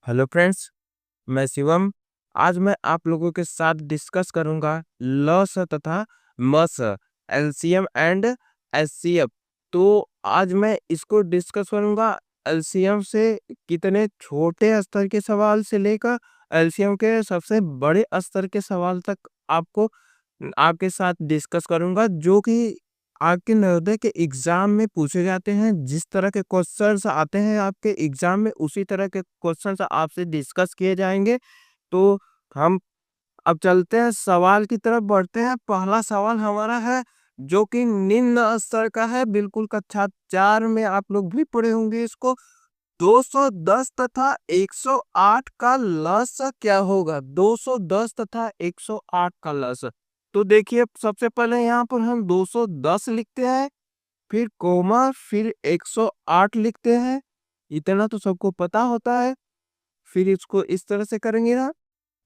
Hello friends, मैं शिवम। आज मैं आप लोगों के साथ डिस्कस करूंगा लस तथा मस, एलसीएम एंड एचसीएफ। तो आज मैं इसको डिस्कस करूंगा एलसीएम से कितने छोटे स्तर के सवाल से लेकर एलसीएम के सबसे बड़े स्तर के सवाल तक आपको आपके साथ डिस्कस करूंगा, जो कि आपके नवोदय के एग्जाम में पूछे जाते हैं। जिस तरह के क्वेश्चंस आते हैं आपके एग्जाम में, उसी तरह के क्वेश्चंस आपसे डिस्कस किए जाएंगे। तो हम अब चलते हैं, सवाल की तरफ बढ़ते हैं। पहला सवाल हमारा है जो कि निम्न स्तर का है, बिल्कुल कक्षा 4 में आप लोग भी पढ़े होंगे इसको। 210 तथा 108 का लसाअ क्या होगा? 210 तथा 108 का लसाअ। तो देखिए, सबसे पहले यहाँ पर हम 210 लिखते हैं, फिर कोमा, फिर 108 लिखते हैं। इतना तो सबको पता होता है। फिर इसको इस तरह से करेंगे ना।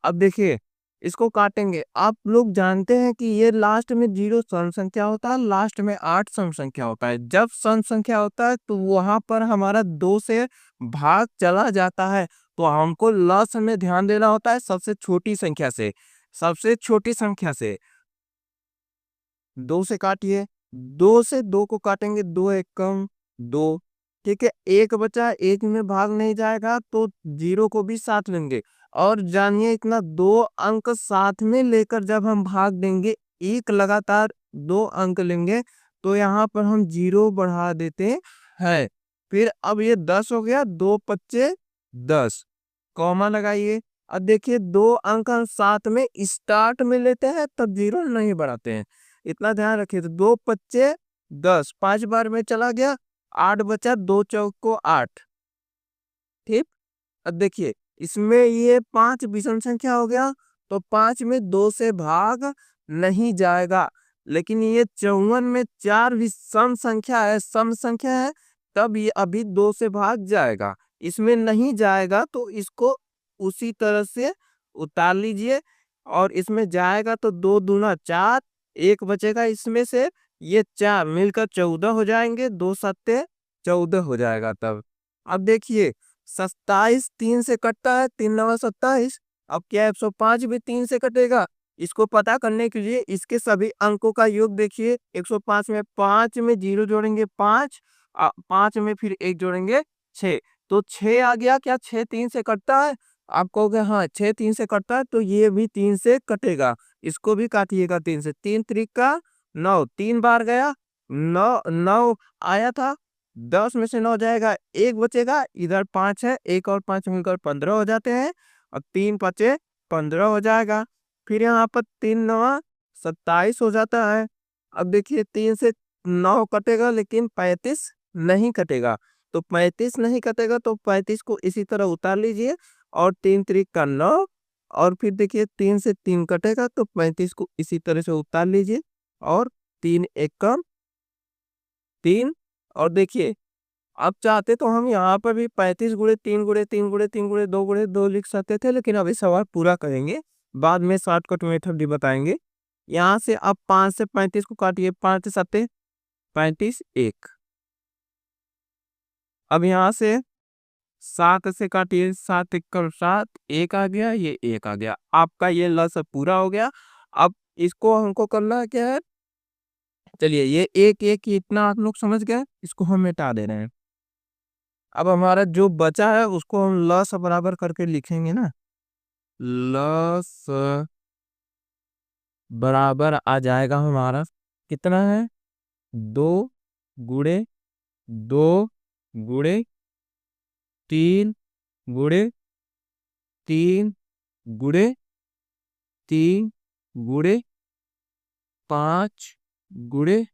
अब देखिए, इसको काटेंगे। आप लोग जानते हैं कि ये लास्ट में 0 सम संख्या होता है, लास्ट में 8 सम संख्या होता है। जब सम संख्या होता है तो वहां पर हमारा 2 से भाग चला जाता है। तो हमको लस में ध्यान देना होता है सबसे छोटी संख्या से। सबसे छोटी संख्या से 2 से काटिए। 2 से 2 को काटेंगे, 2 एक कम 2। ठीक है, एक बचा, एक में भाग नहीं जाएगा तो 0 को भी साथ लेंगे। और जानिए, इतना 2 अंक साथ में लेकर जब हम भाग देंगे, एक लगातार 2 अंक लेंगे, तो यहाँ पर हम 0 बढ़ा देते हैं। फिर अब ये 10 हो गया, 2 पच्चे 10, कॉमा लगाइए। अब देखिए, 2 अंक हम साथ में स्टार्ट में लेते हैं, तब 0 नहीं बढ़ाते हैं। इतना ध्यान रखिए। तो 2 पच्चे 10, 5 बार में चला गया, 8 बचा, 2 चौक को 8। ठीक। अब देखिए, इसमें ये 5 विषम संख्या हो गया, तो 5 में 2 से भाग नहीं जाएगा। लेकिन ये 54 में 4 विषम संख्या है, सम संख्या है, तब ये अभी 2 से भाग जाएगा। इसमें नहीं जाएगा तो इसको उसी तरह से उतार लीजिए। और इसमें जाएगा तो 2 दूना 4, एक बचेगा इसमें से। ये 4 मिलकर 14 हो जाएंगे, 2 सत्ते 14 हो जाएगा तब। अब देखिए, 27 3 से कटता है, 3 नवा 27। अब क्या 105 भी 3 से कटेगा? इसको पता करने के लिए इसके सभी अंकों का योग देखिए। 105 में 5 में 0 जोड़ेंगे 5, 5 में फिर 1 जोड़ेंगे 6, तो 6 आ गया। क्या 6 3 से कटता है? आप कहोगे हाँ 6 3 से कटता है, तो ये भी 3 से कटेगा। इसको भी काटिएगा 3 से। 3 त्रिक का 9, 3 बार गया, 9 9 आया था। 10 में से 9 जाएगा, एक बचेगा, इधर 5 है, एक और 5 मिलकर 15 हो जाते हैं। और 3 पचे 15 हो जाएगा। फिर यहाँ पर 3 नवा 27 हो जाता है। अब देखिए, 3 से 9 कटेगा, लेकिन 35 नहीं कटेगा। तो 35 नहीं कटेगा, तो 35 को इसी तरह उतार लीजिए। और 3 त्रिक का 9, और फिर देखिए 3 से 3 कटेगा, तो 35 को इसी तरह से उतार लीजिए। और 3 एक कम 3। और देखिए, अब चाहते तो हम यहाँ पर भी 35 गुणे 3 गुणे 3 गुणे 3 गुणे 2 गुणे 2 लिख सकते थे, लेकिन अभी सवाल पूरा करेंगे, बाद में शॉर्टकट मेथड भी बताएंगे। यहाँ से अब 5 से 35 को काटिए, 5 सत्ते 35 एक। अब यहाँ से 7 से काटिए, 7 एक कम 7, एक आ गया, ये एक आ गया। आपका ये लसाअ पूरा हो गया। अब इसको हमको करना क्या है? चलिए, ये एक एक इतना आप लोग समझ गए, इसको हम मिटा दे रहे हैं। अब हमारा जो बचा है उसको हम लस बराबर करके लिखेंगे ना। लस बराबर आ जाएगा हमारा, कितना है? 2 गुणे 2 गुणे 3 गुणे 3 गुणे 5 गुणे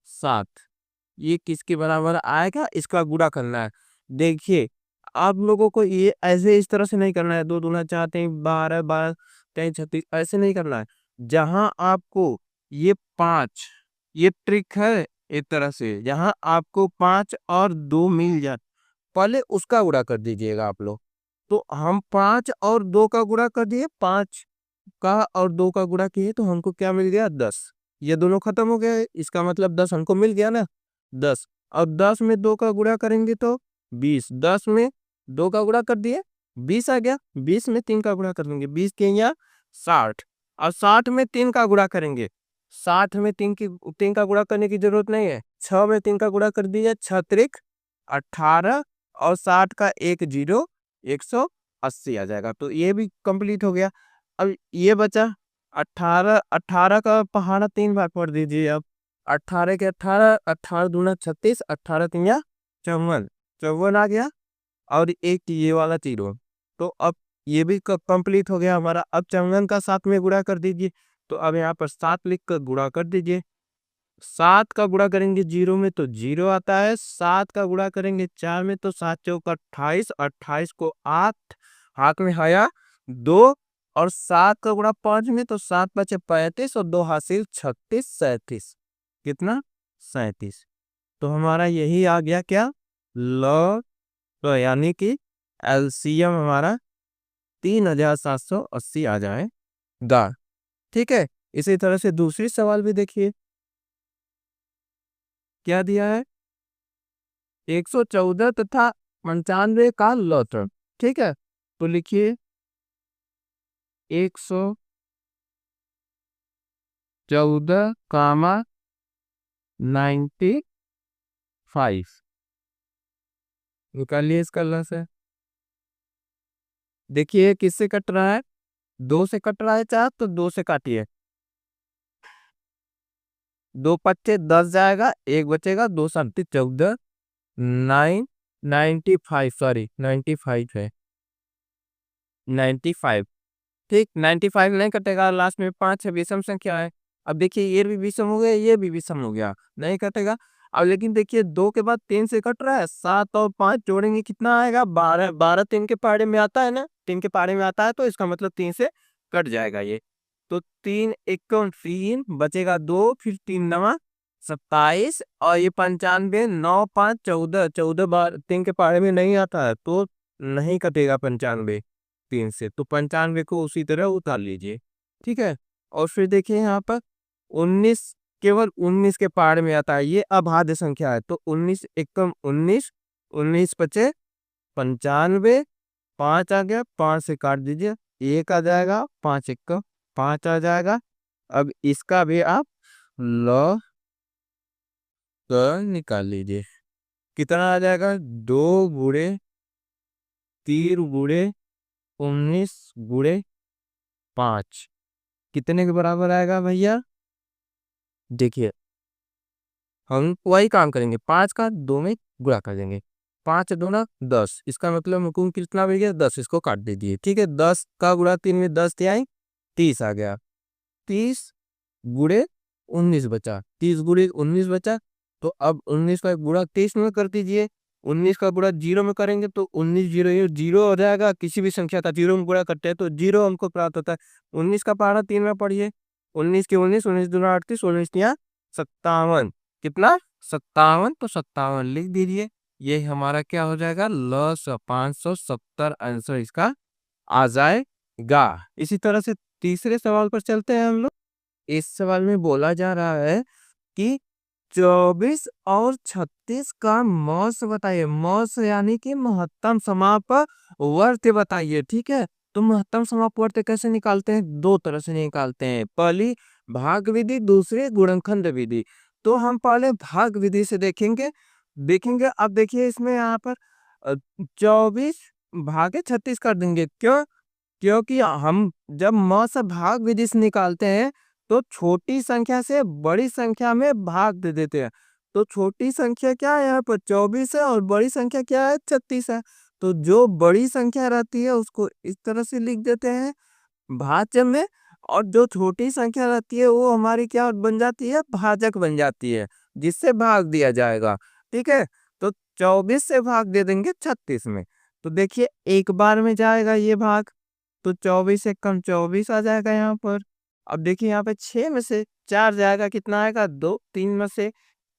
7। ये किसके बराबर आएगा? इसका गुणा करना है। देखिए, आप लोगों को ये ऐसे इस तरह से नहीं करना है। 2 दूना 4 3 12 12 3 36, ऐसे नहीं करना है। जहां आपको ये 5, ये ट्रिक है। एक तरह से जहां आपको 5 और 2 मिल जाए, पहले उसका गुणा कर दीजिएगा आप लोग। तो हम 5 और 2 का गुणा कर दिए, 5 का और 2 का गुणा किए, तो हमको क्या मिल गया? 10। ये दोनों खत्म हो गए, इसका मतलब 10 हमको मिल गया ना। 10, और 10 में 2 का गुणा करेंगे तो 20। 10 में 2 का गुणा कर दिए, 20 आ गया, 20 में 3 का गुणा कर देंगे, 20 के यहाँ 60, और 60 में 3 का गुणा करेंगे, 60 में 3 का गुणा करने की जरूरत नहीं है, 6 में 3 का गुणा कर दिया, 6 त्रिक 18, और 60 का एक जीरो 180 आ जाएगा। तो ये भी कंप्लीट हो गया। अब ये बचा 18, 18 का पहाड़ा 3 बार पढ़ दीजिए। अब 18 के 18, 18 दूना 36, 18 तिया 54, 54 आ गया, और एक ये वाला जीरो। तो अब ये भी कंप्लीट हो गया हमारा। अब 54 का 7 में गुणा कर दीजिए। तो अब यहाँ पर 7 लिख कर गुणा कर दीजिए। 7 का गुणा करेंगे जीरो में तो जीरो आता है, 7 का गुणा करेंगे 4 में तो 7 चौक 28, 28 को 8 हाथ में आया 2, और 7 का गुणा 5 में तो 7 बचे 35, और 2 हासिल 36, 37, कितना 37। तो हमारा यही आ गया क्या, ल, तो यानी कि एलसीएम हमारा 3780 आ जाएगा। ठीक है, इसी तरह से दूसरी सवाल भी देखिए, क्या दिया है, 114 तथा 95 का लॉट। ठीक है, तो लिखिए 114 कामा 95, निकालिए इसका लॉस है। देखिए किससे कट रहा है, 2 से कट रहा है चार, तो 2 से काटिए, 2 पच्चे 10 जाएगा, एक बचेगा, 2 7 14, 95, सॉरी 95 है, 95। ठीक, 95 नहीं कटेगा, लास्ट में 5 है, विषम संख्या है। अब देखिए ये भी विषम हो गया, ये भी विषम हो गया, नहीं कटेगा। अब लेकिन देखिए 2 के बाद 3 से कट रहा है, 7 और 5 जोड़ेंगे कितना आएगा, 12, 12 3 के पारे में आता है ना, 3 के पारे में आता है, तो इसका मतलब 3 से कट जाएगा ये। तो 3 1 3 बचेगा 2, फिर 3 नवा 27, और ये 95, 9 5 14, 14 बार 3 के पारे में नहीं आता है, तो नहीं कटेगा 95 3 से, तो 95 को उसी तरह उतार लीजिए। ठीक है, और फिर देखिए यहाँ पर 19 केवल 19 के पार में आता है, ये अभाज्य संख्या है, तो 19 एकम 19, 19 पचे 95, 5 आ गया, 5 से काट दीजिए, 1 आ जाएगा, 5 एक 5 आ जाएगा। अब इसका भी आप लॉ निकाल लीजिए, कितना आ जाएगा, 2 गुणे 3 गुणे 19 गुणे 5 कितने के बराबर आएगा भैया। देखिए हम वही काम करेंगे, 5 का 2 में गुणा कर देंगे, 5 दूना 10, इसका मतलब मुकुम कितना मिल गया, 10, इसको काट दीजिए। ठीक है, 10 का गुणा 3 में 10 तिहाई 30 आ गया, 30 गुणे 19 बचा, 30 गुणे 19 बचा। तो अब 19 का गुणा 30 में कर दीजिए, 19 का गुणा 0 में करेंगे तो 19 जीरो ये 0 हो जाएगा, किसी भी संख्या का 0 में गुणा करते हैं तो 0 हमको प्राप्त होता है। 19 का पहाड़ा 3 में पढ़िए, 19 के 19, 19 दूना 38, 19 तिया 57, कितना 57, तो 57 लिख दीजिए। ये हमारा क्या हो जाएगा, लॉस 570 आंसर इसका आ जाएगा। इसी तरह से तीसरे सवाल पर चलते हैं हम लोग। इस सवाल में बोला जा रहा है कि 24 और 36 का मौस बताइए, मौस यानी कि महत्तम समापवर्त बताइए। ठीक है, तो महत्तम समापवर्त कैसे निकालते हैं, दो तरह से निकालते हैं, पहली भाग विधि, दूसरी गुणनखंड विधि। तो हम पहले भाग विधि से देखेंगे देखेंगे अब देखिए इसमें यहाँ पर 24 भागे 36 कर देंगे, क्यों, क्योंकि हम जब म से भाग विधि से निकालते हैं तो छोटी संख्या से बड़ी संख्या में भाग दे देते हैं। तो छोटी संख्या क्या है, यहाँ पर 24 है, और बड़ी संख्या क्या है, 36 है। तो जो बड़ी संख्या रहती है उसको इस तरह से लिख देते हैं भाज्य में, और जो छोटी संख्या रहती है वो हमारी क्या बन जाती है, भाजक बन जाती है, जिससे भाग दिया जाएगा। ठीक है, तो 24 से भाग दे देंगे 36 में, तो देखिए एक बार में जाएगा ये भाग, तो 24 से कम 24 आ जाएगा यहाँ पर। अब देखिए यहाँ पे 6 में से 4 जाएगा, कितना आएगा, 2, 3 में से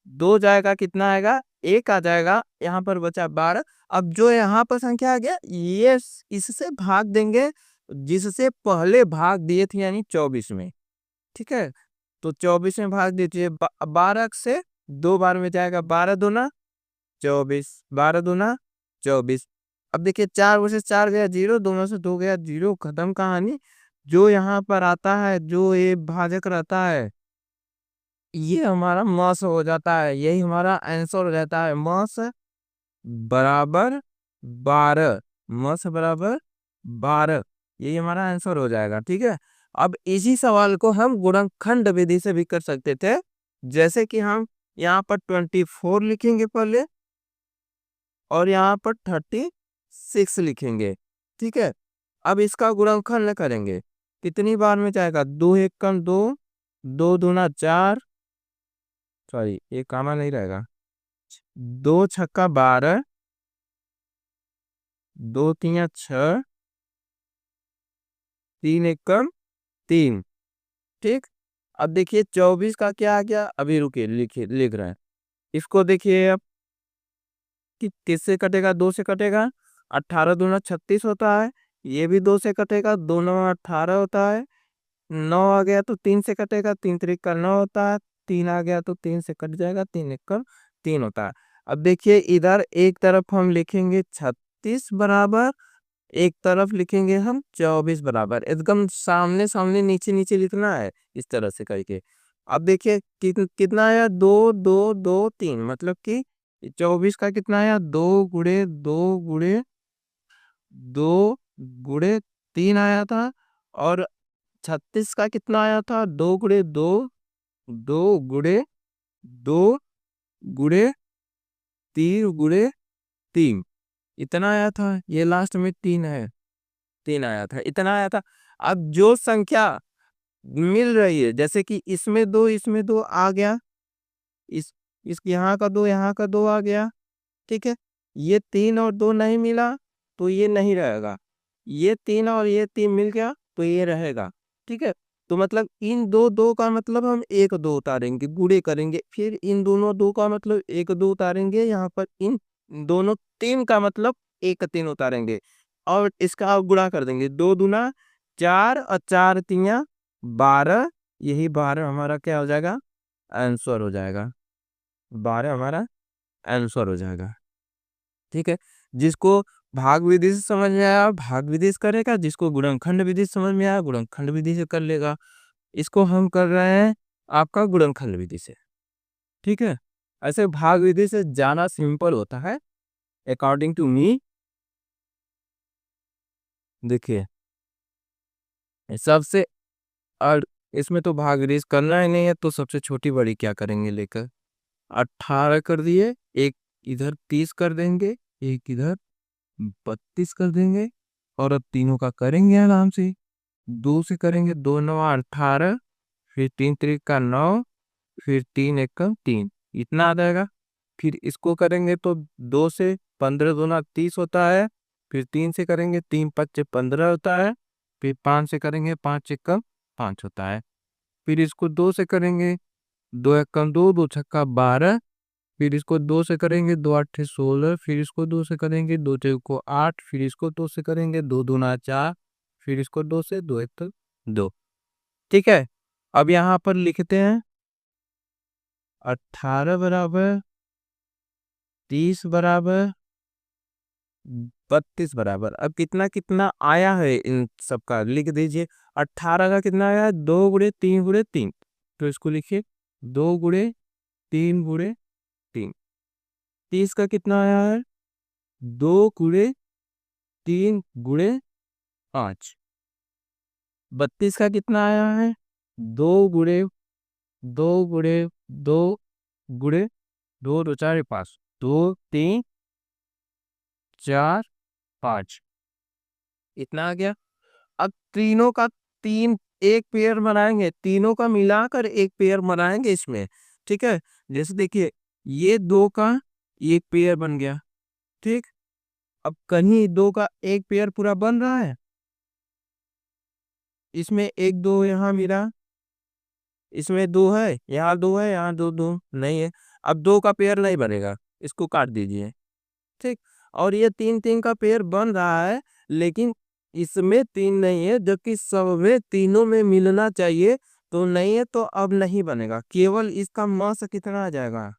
2 जाएगा, कितना आएगा, 1 आ जाएगा, यहाँ पर बचा 12। अब जो यहाँ पर संख्या आ गया ये इससे भाग देंगे जिससे पहले भाग दिए थे, यानी 24 में। ठीक है, तो 24 में भाग दीजिए, 12 से 2 बार में जाएगा, 12 दूना 24, 12 दूना 24, अब देखिए 4 गया 0, दोनों से 2 गया 0, खत्म कहानी। जो यहाँ पर आता है, जो ये भाजक रहता है, ये हमारा मास हो जाता है, यही हमारा आंसर हो जाता है। मास बराबर 12, मास बराबर 12, यही हमारा आंसर हो जाएगा। ठीक है, अब इसी सवाल को हम गुणनखंड विधि से भी कर सकते थे। जैसे कि हम यहाँ पर 24 लिखेंगे पहले, और यहाँ पर 36 लिखेंगे। ठीक है, अब इसका गुणनखंड करेंगे, कितनी बार में जाएगा, 2 एक कम 2, 2 दूना 4, सॉरी ये कामा नहीं रहेगा, 2 छक्का 12, 2 तिया 6, 3 एक कम 3। ठीक, अब देखिए 24 का क्या आ गया, अभी रुकिए लिख रहे हैं। इसको देखिए अब कि किससे कटेगा, 2 से कटेगा, 18 दूना 36 होता है, ये भी 2 से कटेगा, 2 9 18 होता है, 9 आ गया तो 3 से कटेगा, 3 त्रिक का 9 होता है, 3 आ गया तो 3 से कट जाएगा, 3 एक का 3 होता है। अब देखिए इधर एक तरफ हम लिखेंगे 36 बराबर, एक तरफ लिखेंगे हम 24 बराबर, एकदम सामने सामने नीचे नीचे लिखना है इस तरह से करके। अब देखिए कितना आया, 2 2 2 3, मतलब कि 24 का कितना आया, 2 गुणे 3 आया था। और 36 का कितना आया था, 2 गुणे 2, 2 गुणे 2 गुणे 3 इतना आया था, ये लास्ट में 3 है, 3 आया था, इतना आया था। अब जो संख्या मिल रही है, जैसे कि इसमें दो आ गया, इस यहाँ का 2 यहाँ का 2 आ गया। ठीक है, ये 3 और 2 नहीं मिला तो ये नहीं रहेगा, ये 3 और ये 3 मिल गया तो ये रहेगा। ठीक है, तो मतलब इन दो दो का मतलब हम एक दो उतारेंगे, गुणे करेंगे, फिर इन दोनों दो का मतलब एक दो उतारेंगे, यहाँ पर इन दोनों 3 का मतलब एक 3 उतारेंगे, और इसका आप गुणा कर देंगे, 2 दूना 4 और 4 तिया 12, यही 12 हमारा क्या हो जाएगा, आंसर हो जाएगा, 12 हमारा आंसर हो जाएगा। ठीक है, जिसको भाग विधि से समझ में आया भाग विधि से करेगा, जिसको गुणनखंड विधि से समझ में आया गुणनखंड विधि से कर लेगा। इसको हम कर रहे हैं आपका गुणनखंड विधि से। ठीक है, ऐसे भाग विधि से जाना सिंपल होता है अकॉर्डिंग टू मी। देखिए सबसे, और इसमें तो भाग विधि से करना ही नहीं है, तो सबसे छोटी बड़ी क्या करेंगे लेकर, 18 कर दिए, एक इधर 30 कर देंगे, एक इधर 32 कर देंगे, और अब तीनों का करेंगे आराम से, 2 से करेंगे, 2 9 18, फिर 3 त्रिक का 9, फिर 3 एक का 3, इतना आ जाएगा। फिर इसको करेंगे तो 2 से 15 दूना 30 होता है, फिर 3 से करेंगे 3 5 15 होता है, फिर 5 से करेंगे 5 एक का 5 होता है, फिर इसको 2 से करेंगे, 2 एक कम 2, 2 छक्का 12, फिर इसको 2 से करेंगे, 2 8 16, फिर इसको 2 से करेंगे, 2 3 को 8, फिर इसको 2 से करेंगे, 2 दूना 4, फिर इसको 2 से 2 एक तक 2। ठीक है, अब यहाँ पर लिखते हैं 18 बराबर 30 बराबर 32 बराबर, अब कितना कितना आया है इन सबका लिख दीजिए। 18 का कितना आया है, 2 गुणे 3 गुणे 3, तो इसको लिखिए 2 गुणे 3 गुणे 3। 30 का कितना आया है, 2 गुणे 3 गुणे 5। 32 का कितना आया है, 2 गुणे 2 गुणे 2 दो 4 5, 2 3 4 5, इतना आ गया। अब तीनों का तीन एक पेयर बनाएंगे, तीनों का मिलाकर एक पेयर बनाएंगे इसमें। ठीक है, जैसे देखिए ये 2 का एक पेयर बन गया। ठीक, अब कहीं 2 का एक पेयर पूरा बन रहा है, इसमें एक 2 यहाँ मिला, इसमें 2 है, यहाँ 2 है, यहाँ 2 2 नहीं है, अब 2 का पेयर नहीं बनेगा, इसको काट दीजिए। ठीक, और ये 3 3 का पेयर बन रहा है, लेकिन इसमें 3 नहीं है, जबकि सब में तीनों में मिलना चाहिए, तो नहीं है, तो अब नहीं बनेगा, केवल इसका मास कितना आ जाएगा,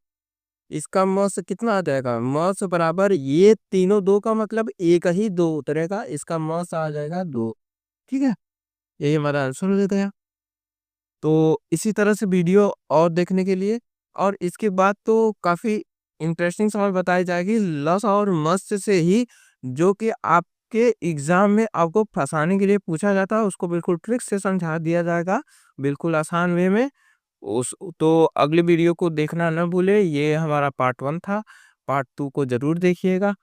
इसका म से कितना आ जाएगा, म से बराबर ये तीनों दो का मतलब एक ही दो उतरेगा, इसका म से आ जाएगा 2। ठीक है, यही हमारा आंसर हो गया। तो इसी तरह से वीडियो और देखने के लिए, और इसके बाद तो काफ़ी इंटरेस्टिंग सवाल बताई जाएगी लस और मत्स्य से ही, जो कि आपके एग्ज़ाम में आपको फँसाने के लिए पूछा जाता है, उसको बिल्कुल ट्रिक से समझा दिया जाएगा, बिल्कुल आसान वे में। उस तो अगली वीडियो को देखना ना भूलें, ये हमारा पार्ट 1 था, पार्ट 2 को ज़रूर देखिएगा।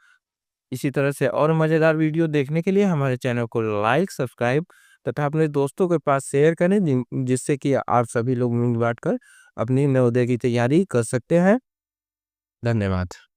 इसी तरह से और मज़ेदार वीडियो देखने के लिए हमारे चैनल को लाइक, सब्सक्राइब तथा अपने दोस्तों के पास शेयर करें, जिससे कि आप सभी लोग मिल बाँट कर अपनी नवोदय की तैयारी कर सकते हैं। धन्यवाद।